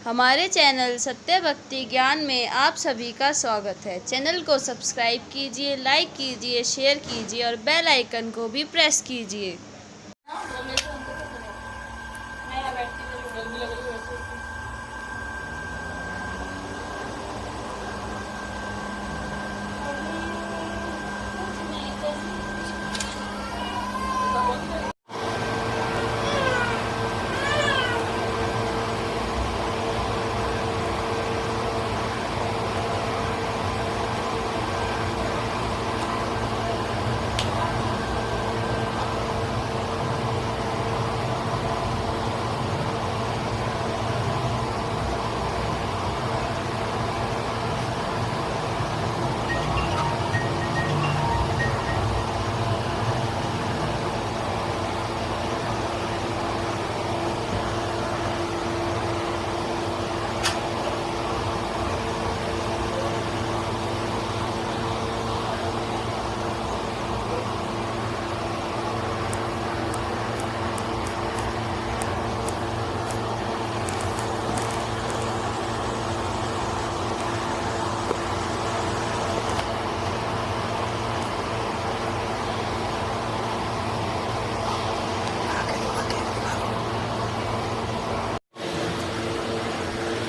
हमारे चैनल सत्य भक्ति ज्ञान में आप सभी का स्वागत है। चैनल को सब्सक्राइब कीजिए, लाइक कीजिए, शेयर कीजिए और बेल आइकन को भी प्रेस कीजिए।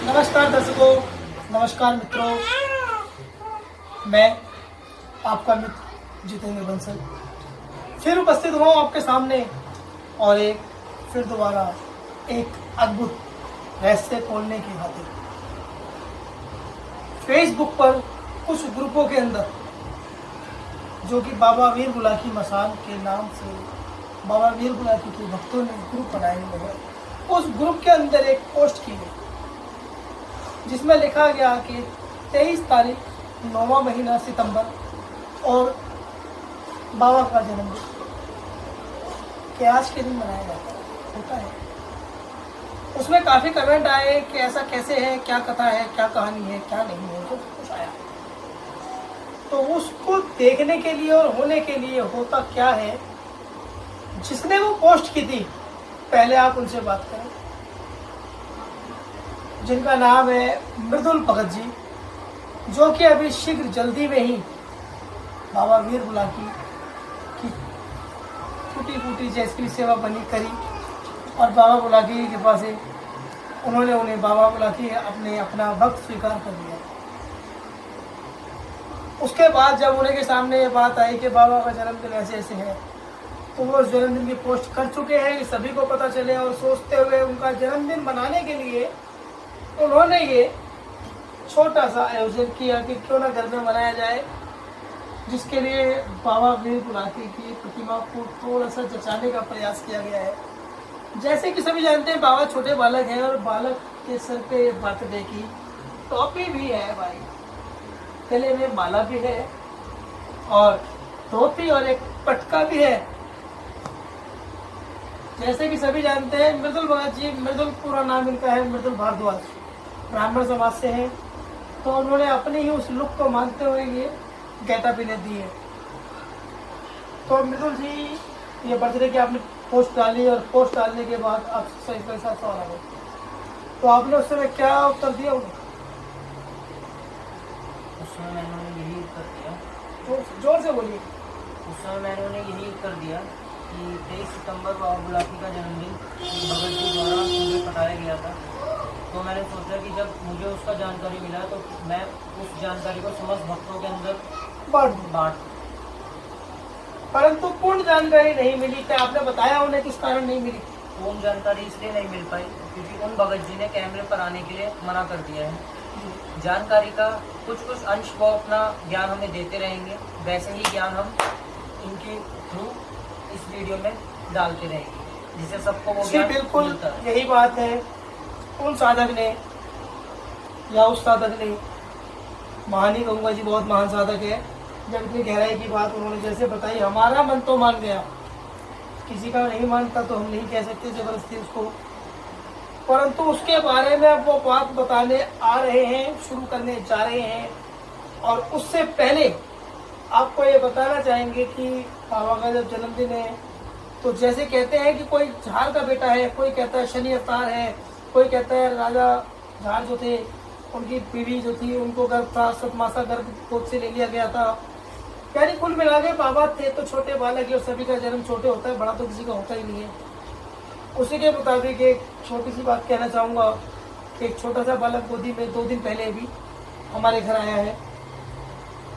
नमस्कार दर्शकों, नमस्कार मित्रों, मैं आपका मित्र जितेंद्र बंसल फिर उपस्थित हुआ हूँ आपके सामने और फिर दोबारा एक अद्भुत रहस्य खोलने की खातिर। फेसबुक पर कुछ ग्रुपों के अंदर जो कि बाबा वीर गुलाकी मसान के नाम से बाबा वीर गुलाकी के भक्तों ने ग्रुप बनाए हुए हैं, उस ग्रुप के अंदर एक पोस्ट की गई जिसमें लिखा गया कि 23 तारीख 9वां महीना सितंबर और बाबा का जन्मदिन कि आज के दिन मनाया जाता होता है। उसमें काफ़ी कमेंट आए कि ऐसा कैसे है, क्या कथा है, क्या कहानी है, क्या नहीं है, तो कुछ आया। तो उसको देखने के लिए और होने के लिए होता क्या है, जिसने वो पोस्ट की थी, पहले आप उनसे बात करें, जिनका नाम है मृदुल भगत जी, जो कि अभी शीघ्र जल्दी में ही बाबा वीर गुलाकी की टूटी फूटी जैसी सेवा बनी करी और बाबा गुलाकी की कृपा से उन्होंने उन्हें बाबा गुलाकी अपना भक्त स्वीकार कर लिया। उसके बाद जब उन्हें के सामने ये बात आई कि बाबा का जन्मदिन ऐसे ऐसे है, तो वो जन्मदिन की पोस्ट कर चुके हैं कि सभी को पता चले, और सोचते हुए उनका जन्मदिन मनाने के लिए उन्होंने ये छोटा सा आयोजन किया कि क्यों ना घर में मनाया जाए, जिसके लिए बाबा वीर गुलाकी की प्रतिमा को थोड़ा सा जचाने का प्रयास किया गया है। जैसे कि सभी जानते हैं, बाबा छोटे बालक हैं और बालक के सर पे बर्थडे की टोपी भी है भाई, गले में माला भी है और टोपी और एक पटका भी है। जैसे कि सभी जानते हैं, मृदुल भगत जी, मृदुल पूरा नाम इनका है मृदुल भारद्वाज, ब्राह्मण समाज से हैं, तो उन्होंने अपने ही उस लुक को मानते हुए ये गेटअप इन्हें दी है। तो मृदुल जी, ये बर्थडे की आपने पोस्ट डाली और पोस्ट डालने के बाद आपसे पैसा सवाल आ गया, तो आपने उस समय क्या उत्तर दिया उन्हें? उस समय मैंने उन्हें यही उत्तर दिया, जोर से बोलिए। उस समय मैंने उन्हें यही उत्तर दिया कि 23 सितंबर बाबा गुलाकी का जन्मदिन भगत जी द्वारा मुझे बताया गया था। तो मैंने सोचा कि जब मुझे उसका जानकारी मिला तो मैं उस जानकारी को समस्त भक्तों के अंदर बांट। परंतु पूर्ण जानकारी नहीं मिली, क्या आपने बताया उन्हें किस कारण नहीं मिली? पूर्ण जानकारी इसलिए नहीं मिल पाई क्योंकि उन भगत जी ने कैमरे पर आने के लिए मना कर दिया है। जानकारी का कुछ अंश वो अपना ज्ञान हमें देते रहेंगे, वैसे ही ज्ञान हम इनके थ्रू इस वीडियो में डालते रहेंगे, जिससे सबको वो ज्ञान बिल्कुल मिलता है। यही बात है। उन साधक ने या उस साधक ने, महान ही कहूँगा जी, बहुत महान साधक है, जब इतनी गहराई की बात उन्होंने जैसे बताई, हमारा मन तो मान गया, किसी का नहीं मानता तो हम नहीं कह सकते जबरदस्ती उसको, परंतु उसके बारे में अब वो बात बताने आ रहे हैं, शुरू करने जा रहे हैं। और उससे पहले आपको ये बताना चाहेंगे कि बाबा का जब जन्मदिन है, तो जैसे कहते हैं कि कोई झार का बेटा है, कोई कहता है शनि अवतार है, कोई कहता है राजा जहाँ जो थे उनकी बीवी जो थी उनको गर्भ था, 7 मासा गर्भ गोद से ले लिया गया था। यानी कुल मिला के बाबा थे तो छोटे बालक है और सभी का जन्म छोटे होता है, बड़ा तो किसी का होता ही नहीं है। उसी के मुताबिक एक छोटी सी बात कहना चाहूँगा। एक छोटा सा बालक गोदी में 2 दिन पहले भी हमारे घर आया है,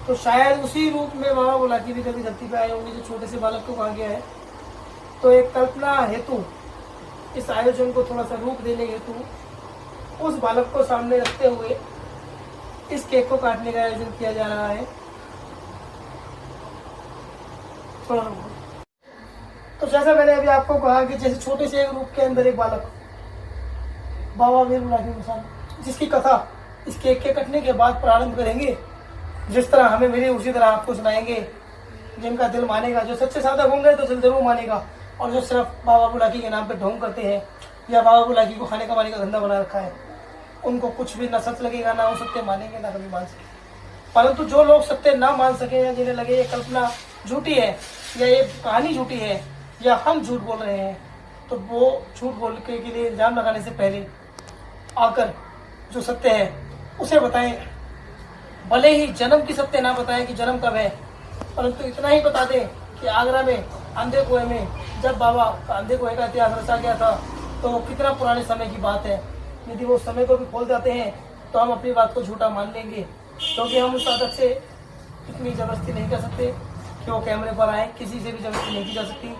तो शायद उसी रूप में बाबा बुलाकी भी कभी धरती पे आए होंगे जो छोटे से बालक को कहा गया है। तो एक कल्पना हेतु इस आयोजन को थोड़ा सा रूप देने हेतु उस बालक को सामने रखते हुए इस केक को काटने का आयोजन किया जा रहा है। तो जैसा मैंने अभी आपको कहा कि जैसे छोटे से एक रूप के अंदर एक बालक बाबा वीर बुलाकी मसान, जिसकी कथा इस केक के कटने के बाद प्रारंभ करेंगे। जिस तरह हमें मिली उसी तरह आपको सुनाएंगे। जिनका दिल मानेगा, जो सच्चे साधक होंगे तो दिल जरूर मानेगा, और जो सिर्फ बाबा बुलाकी के नाम पे ढोंग करते हैं या बाबा बुलाकी को खाने कमाने का धंधा बना रखा है, उनको कुछ भी ना सच लगेगा, ना वो सत्य मानेंगे, ना कभी मान सके। परंतु जो लोग सत्य ना मान सके या जिन्हें लगे ये कल्पना झूठी है या ये कहानी झूठी है या हम झूठ बोल रहे हैं, तो वो झूठ बोल के लिए इल्जाम लगाने से पहले आकर जो सत्य है उसे बताएं। भले ही जन्म की सत्य ना बताएं कि जन्म कब है, परंतु इतना ही बता दें कि आगरा में अंधे कुएं में जब बाबा अंधे कुएं का इतिहास रचा गया था तो वो कितना पुराने समय की बात है। यदि वो समय को भी खोल जाते हैं तो हम अपनी बात को झूठा मान लेंगे, क्योंकि हम उस साधक से इतनी जबरदस्ती नहीं कर सकते कि वो कैमरे पर आए। किसी से भी जबरदस्ती नहीं की जा सकती।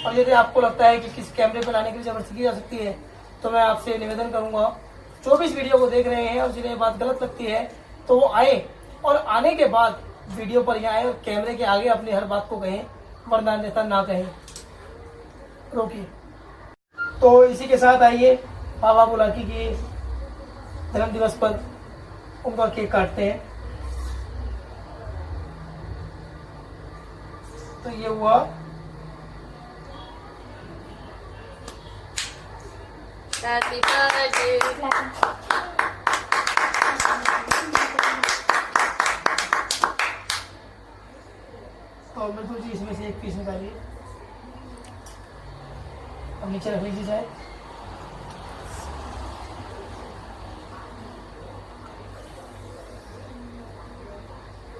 और यदि आपको लगता है कि किस कैमरे पर लाने के लिए जबरदस्ती की जा सकती है, तो मैं आपसे निवेदन करूंगा, जो भी इस वीडियो को देख रहे हैं और जिन्हें बात गलत लगती है तो वो आए और आने के बाद वीडियो पर यहाँ आए और कैमरे के आगे अपनी हर बात को कहें, वरना अन्यथा ना कहें। रोकिए। तो इसी के साथ आइए बाबा बुलाकी के जन्म दिवस पर उनका केक काटते हैं। तो ये हुआ हैप्पी बर्थडे। तो मृदुल जी इसमें से एक पीस निकालिए, अब नीचे रख लीजिए चाहे।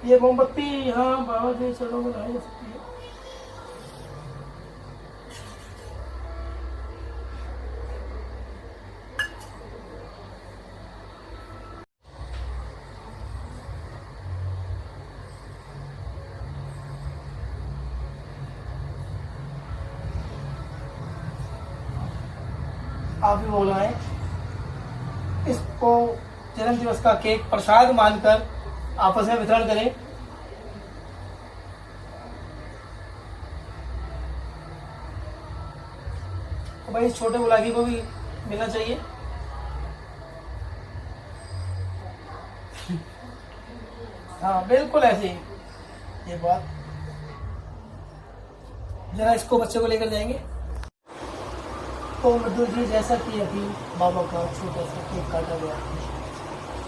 ये मोमबत्ती यहाँ बाबा के चरणों में लगाई जा सकती है। आप भी बोलाएं। इसको जन्म दिवस का केक प्रसाद मानकर आपस में वितरण करें। तो भाई इस छोटे बुलाकी को भी मिलना चाहिए। हाँ बिल्कुल ऐसे ही ये बात। जरा इसको बच्चे को लेकर जाएंगे। तो मृदुल जी जैसा कि अभी बाबा का छोटा सा केक काटा गया,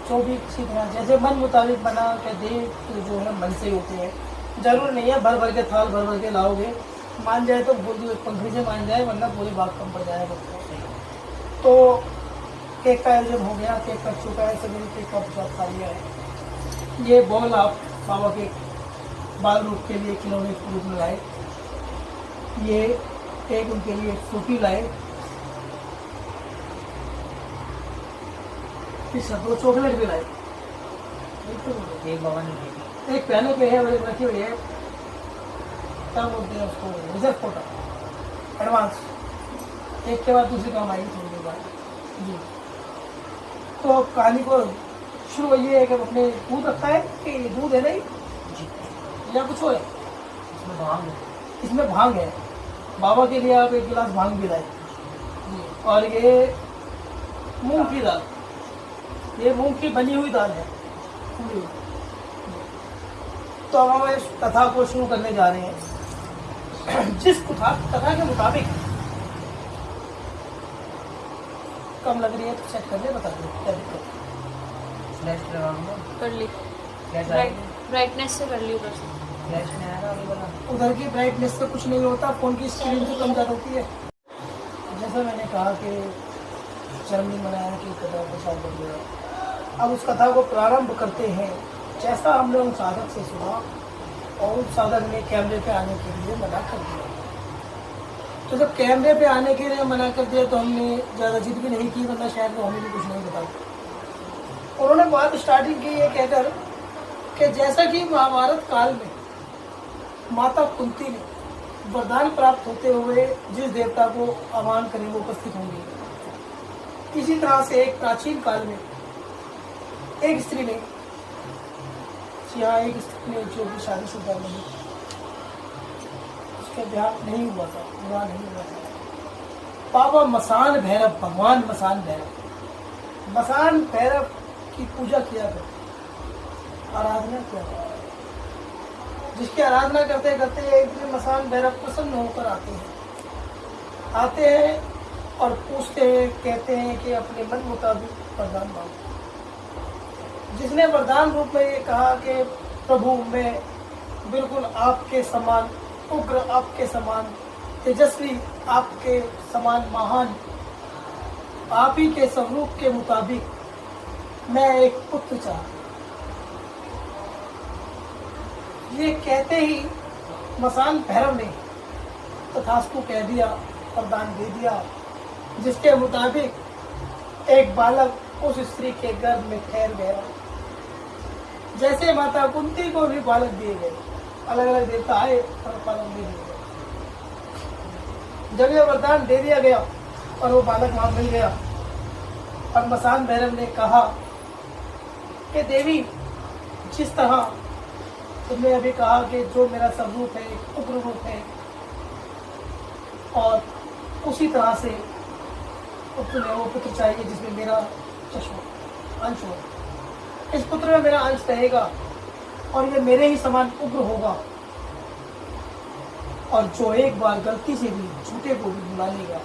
जो भी किसी तरह जैसे मन मुताबिक बना के दे तो जो है मन से ही होते हैं। जरूर नहीं है भर भर के थाल भर भर के लाओगे, मान जाए तो बोल दो पंखड़ी से मान जाए, वरना पूरी बात कम पड़ जाएगा। तो केक का आयोजन हो गया, केक कट चुका है, सभी ने केक का प्रसाद खा लिया है। ये बॉल आप बाबा के बाल रूप के लिए खिलौने के रूप में लाए। ये एक उनके लिए फ्रूटी लाए, दो चॉकलेट भी लाए। एक बाबा ने दे दी। एक पहले पे है, बड़े रखी हुई है, क्या बोलते हैं उसको, रिजर्व कोटा एडवांस। एक के बाद दूसरी काम आएगी थोड़ी देर बाद जी। तो कहानी को शुरू ये है कि अपने दूध रखा है कि दूध है नहीं या कुछ हो है, इसमें भांग है। इसमें भांग है। बाबा के लिए आप 1 गिलास भांग भी लाए जी। और ये मूंग की दाल, ये मूंग की बनी हुई दाल है। तो अब हम इस कथा को शुरू करने जा रहे हैं। जिस कथा के मुताबिक कम लग रही है तो सेट कर ले, बता दो क्या दिक्कत है। फ्लैश लगाऊंगा, कर ली, फ्लैश आएगी। ब्राइटनेस से कर ली उधर से। फ्लैश में आएगा अभी वाला। उधर की ब्राइटनेस से कुछ नहीं होता, फोन की स्क्रीन तो कम ज़्यादा होती है। जैसा मैंने कहा कि जन्मदिन मनाया कि कथा विशाल बन गया। अब उस कथा को प्रारंभ करते हैं। जैसा हमने उन साधक से सुना और उस साधक ने कैमरे पे आने के लिए मना कर दिया। तो जब कैमरे पे आने के लिए मना कर दिया तो हमने ज़्यादा जिद भी नहीं की, वरना शायद वो हमें भी कुछ नहीं बताते। उन्होंने बात स्टार्टिंग की ये कहकर कि जैसा कि महाभारत काल में माता कुंती ने वरदान प्राप्त होते हुए जिस देवता को आह्वान करें वो उपस्थित होंगे, इसी तरह से एक प्राचीन काल में एक स्त्री ने जो कि शादीशुदा नहीं, उसका ब्याह नहीं हुआ था, विवाह नहीं हुआ था, बाबा मसान भैरव, भगवान मसान भैरव, मसान भैरव की पूजा किया करते, आराधना किया करते, जिसकी आराधना करते करते एक दिन मसान भैरव प्रसन्न होकर आते हैं और पूछते हैं, कहते हैं कि अपने मन मुताबिक वरदान मांगो। जिसने वरदान रूप में ये कहा कि प्रभु मैं बिल्कुल आपके समान उग्र, आपके समान तेजस्वी, आपके समान महान, आप ही के स्वरूप के मुताबिक मैं एक पुत्र चाहता। ये कहते ही मसान भैरव ने तथास्तु कह दिया, वरदान दे दिया, जिसके मुताबिक एक बालक उस स्त्री के गर्भ में ठहर गया। जैसे माता कुंती को भी बालक दिए गए, अलग अलग देवता आए और बालक दे दिए गए। जब यह वरदान दे दिया गया और वो बालक वहां मिल गया और मसान भैरव ने कहा कि देवी, जिस तरह तुमने अभी कहा कि जो मेरा स्वरूप है उग्र रूप है, और उसी तरह से तुम्हें वो पुत्र चाहिए जिसमें मेरा चश्मा अंश हो, इस पुत्र में मेरा अंश रहेगा और ये मेरे ही समान उग्र होगा, और जो एक बार गलती से भी झूठे को भी बुला लेगा,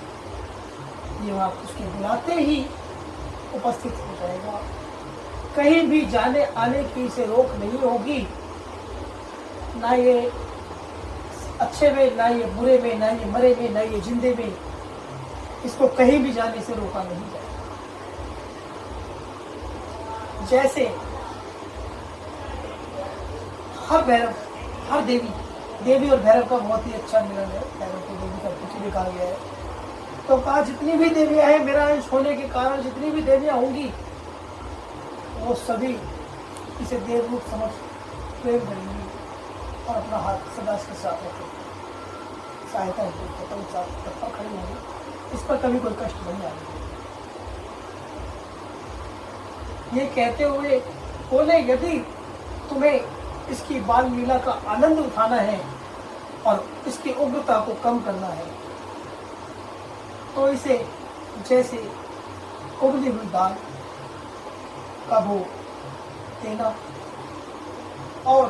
ये वहां उसके बुलाते ही उपस्थित हो जाएगा। कहीं भी जाने आने की इसे रोक नहीं होगी, ना ये अच्छे में, ना ये बुरे में, ना ये मरे में, ना ये जिंदे में, इसको कहीं भी जाने से रोका नहीं जाएगा। जैसे हर भैरव, हर देवी और भैरव का बहुत ही अच्छा मिलन है, भैरव को देवी का कुछ भी कहा गया है। तो कहा जितनी भी देवियां हैं, मेरा अंश होने के कारण जितनी भी देवियां होंगी, वो सभी इसे देव रूप समझ प्रेम करेंगी और अपना हाथ सदा इसके साथ रखेंगे, सहायता तत्पर खड़ी होंगी, इस पर कभी कोई कष्ट नहीं आएगा। ये कहते हुए बोले, यदि तुम्हें इसकी बाल लीला का आनंद उठाना है और इसकी उग्रता को कम करना है, तो इसे जैसे उबली हुई दाल का भोग देना और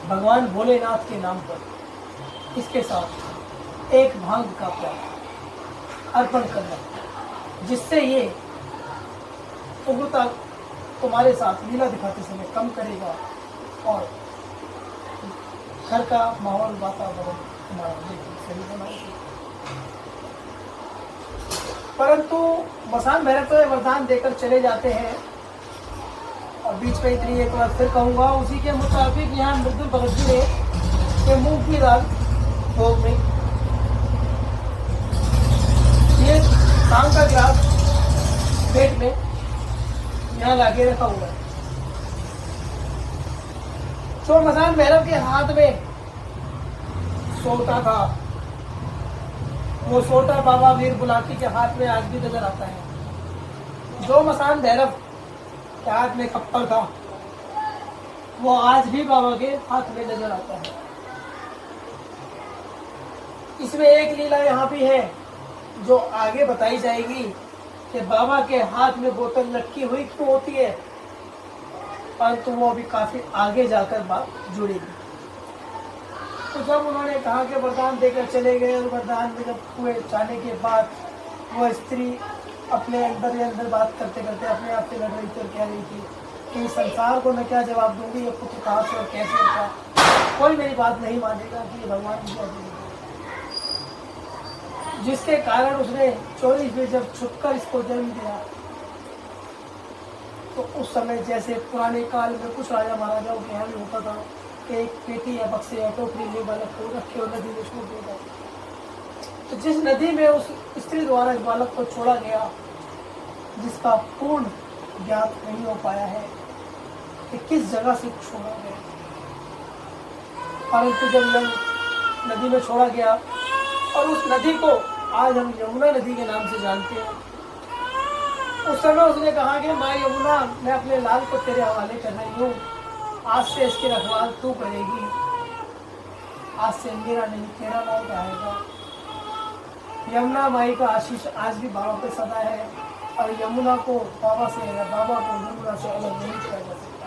भगवान भोलेनाथ के नाम पर इसके साथ एक भांग का प्याला अर्पण करना, जिससे ये उग्रता तुम्हारे साथ लीला दिखाते समय कम करेगा और घर का माहौल वातावरण तुम्हारा बिल्कुल सही बनाएगा। परंतु मसान भैरव तो वरदान देकर चले जाते हैं और बीच में इतनी एक बार फिर कहूँगा, उसी के मुताबिक यहाँ मृदुल भगत जी ने के मूंग की दाल भोग में ये शाम का गिलास पेट में यहाँ लाके रखा हुआ है। जो मसान भैरव के हाथ में सोटा था, वो सोटा बाबा वीर बुलाकी के हाथ में आज भी नजर आता है। जो मसान भैरव के हाथ में खप्पर था, वो आज भी बाबा के हाथ में नजर आता है। इसमें एक लीला यहाँ भी है जो आगे बताई जाएगी कि बाबा के हाथ में बोतल लटकी हुई क्यों होती है, परंतु वो अभी काफी आगे जाकर बात जुड़ेगी। तो जब उन्होंने कहा कि वरदान देकर चले गए और वरदान में जब हुए जाने के बाद वो स्त्री अपने अंदर ही अंदर बात करते करते अपने आप से लड़ रही थी और कह रही थी कि इस संसार को मैं क्या जवाब दूंगी, ये पुत्र कहाँ से और कैसे होगा, कोई मेरी बात नहीं मानेगा कि ये भगवान की क्या, जिसके कारण उसने चोरी से जब छुपकर इसको जन्म दिया उस समय जैसे पुराने काल में कुछ राजा महाराजाओं के यहाँ भी होता था कि एक पेटी या बक्से या टोकरी में बालक को रखे और नदी में छोड़ दिया जाता। तो जिस नदी में उस स्त्री द्वारा इस बालक को छोड़ा गया, जिसका पूर्ण ज्ञात नहीं हो पाया है कि किस जगह से छोड़ा गया, परंतु जब नदी में छोड़ा गया और उस नदी को आज हम यमुना नदी के नाम से जानते हैं, उस समय उसने कहा कि माँ यमुना, मैं अपने लाल को तेरे हवाले कर रही हूँ, आज से इसकी रखवाल तू करेगी, आज से मेरा नहीं तेरा लाल रहेगा। यमुना माई का आशीष आज भी बाबा पे सदा है और यमुना को बाबा से या बाबा को यमुना से अलग नहीं किया जा सकता।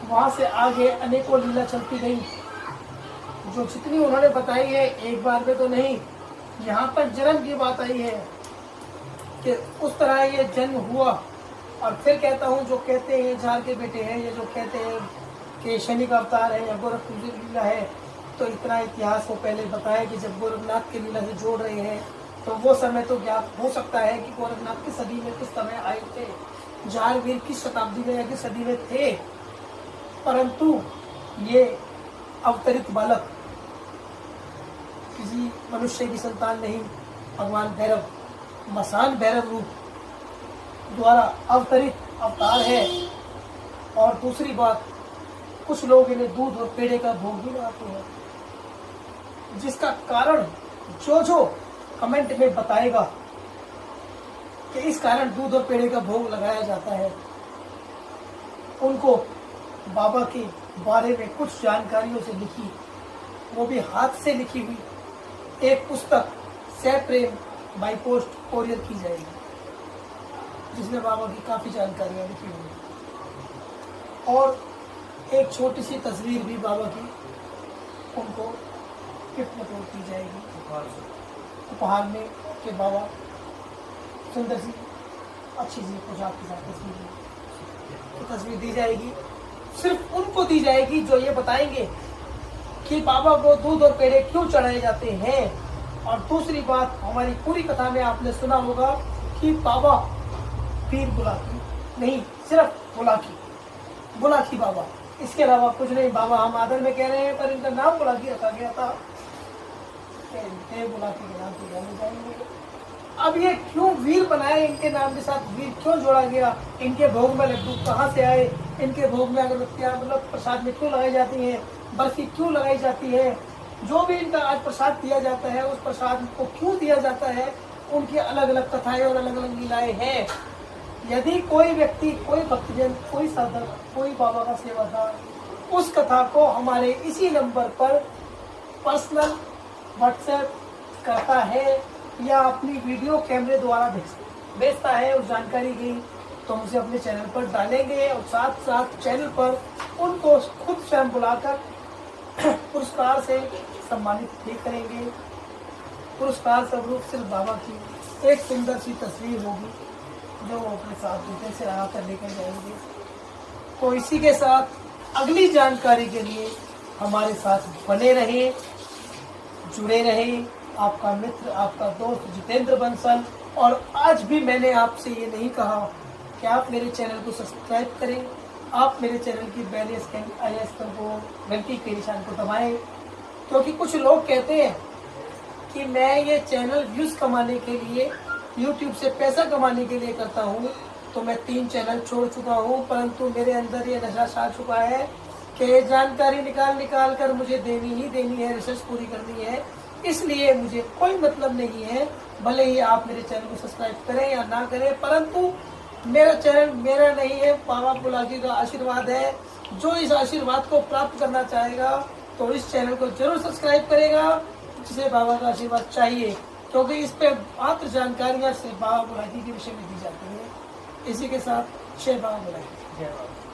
वहाँ से आगे अनेकों लीला चलती गई, जो जितनी उन्होंने बताई है एक बार में तो नहीं, यहाँ पर जन्म की बात आई है कि उस तरह ये जन्म हुआ। और फिर कहता हूँ, जो कहते हैं झार के बेटे हैं, ये जो कहते हैं कि शनि का अवतार है या गोरखपुर की लीला है, तो इतना इतिहास को पहले बताया कि जब गोरखनाथ की लीला से जोड़ रहे हैं तो वो समय तो ज्ञात हो सकता है कि गोरखनाथ की सदी में किस समय आए थे, झार वीर किस शताब्दी में या किस सदी में थे। परंतु ये अवतरित बालक किसी मनुष्य की संतान नहीं, भगवान भैरव, मसान भैरव रूप द्वारा अवतरित अवतार है। और दूसरी बात, कुछ लोग इन्हें दूध और पेड़े का भोग भी लगाते हैं, जिसका कारण जो कमेंट में बताएगा कि इस कारण दूध और पेड़े का भोग लगाया जाता है, उनको बाबा के बारे में कुछ जानकारियों से लिखी, वो भी हाथ से लिखी हुई एक पुस्तक सह प्रेम बाई पोस्ट कोरियर की जाएगी, जिसमें बाबा की काफी जानकारियां लिखी हुई और एक छोटी सी तस्वीर भी बाबा की उनको गिफ्ट में की जाएगी उपहार में, कि बाबा सुंदर सी अच्छी सी पोशाक के साथ तस्वीर दी जाएगी। सिर्फ उनको दी जाएगी जो ये बताएंगे कि बाबा को दूध और पेड़े क्यों चढ़ाए जाते हैं। और दूसरी बात, हमारी पूरी कथा में आपने सुना होगा कि बाबा पीर बुलाकी नहीं, सिर्फ बुलाकी बाबा, इसके अलावा कुछ नहीं। बाबा हम आदर में कह रहे हैं, पर इनका नाम बुलाकी रखा गया था, बुलाकी के नाम से जाने जाएंगे। अब ये क्यों वीर बनाए, इनके नाम के साथ वीर क्यों जोड़ा गया, इनके भोग में लड्डू कहाँ से आए, इनके भोग में अगरबत्तियाँ मतलब प्रसाद में क्यों लगाई जाती हैं, बर्फी क्यों लगाई जाती है, जो भी इनका आज प्रसाद दिया जाता है उस प्रसाद को क्यों दिया जाता है, उनकी अलग अलग कथाएं और अलग अलग लीलाएं हैं। यदि कोई व्यक्ति, कोई भक्तजन, कोई साधक, कोई बाबा का सेवादार उस कथा को हमारे इसी नंबर पर पर्सनल व्हाट्सएप करता है या अपनी वीडियो कैमरे द्वारा भेजता है उस जानकारी की, तो हम उसे अपने चैनल पर डालेंगे और साथ साथ चैनल पर उनको खुद स्वयं बुलाकर पुरस्कार से सम्मानित भी करेंगे। पुरस्कार स्वरूप सिर्फ बाबा की एक सुंदर सी तस्वीर होगी जो वो अपने साथ जूते से रहा कर लेकर जाएंगे। तो इसी के साथ अगली जानकारी के लिए हमारे साथ बने रहें, जुड़े रहें। आपका मित्र, आपका दोस्त जितेंद्र बंसल। और आज भी मैंने आपसे ये नहीं कहा कि आप मेरे चैनल को सब्सक्राइब करें, आप मेरे चैनल की बेल आइकन को, घंटी के निशान को दबाएं, क्योंकि कुछ लोग कहते हैं कि मैं ये चैनल व्यूज कमाने के लिए, यूट्यूब से पैसा कमाने के लिए करता हूँ। तो मैं 3 चैनल छोड़ चुका हूँ, परंतु मेरे अंदर ये नशा छा चुका है कि जानकारी निकाल कर मुझे देनी ही देनी है, रिसर्च पूरी करनी है। इसलिए मुझे कोई मतलब नहीं है, भले ही आप मेरे चैनल को सब्सक्राइब करें या ना करें, परंतु मेरा चैनल मेरा नहीं है, बाबा बुलाकी का आशीर्वाद है। जो इस आशीर्वाद को प्राप्त करना चाहेगा तो इस चैनल को जरूर सब्सक्राइब करेगा, जिसे बाबा का आशीर्वाद चाहिए, क्योंकि इस पे मात्र जानकारियाँ सिर्फ बाबा बुलाकी के विषय में दी जाती है। इसी के साथ जय बाबा बुलाकी। जय बाबा।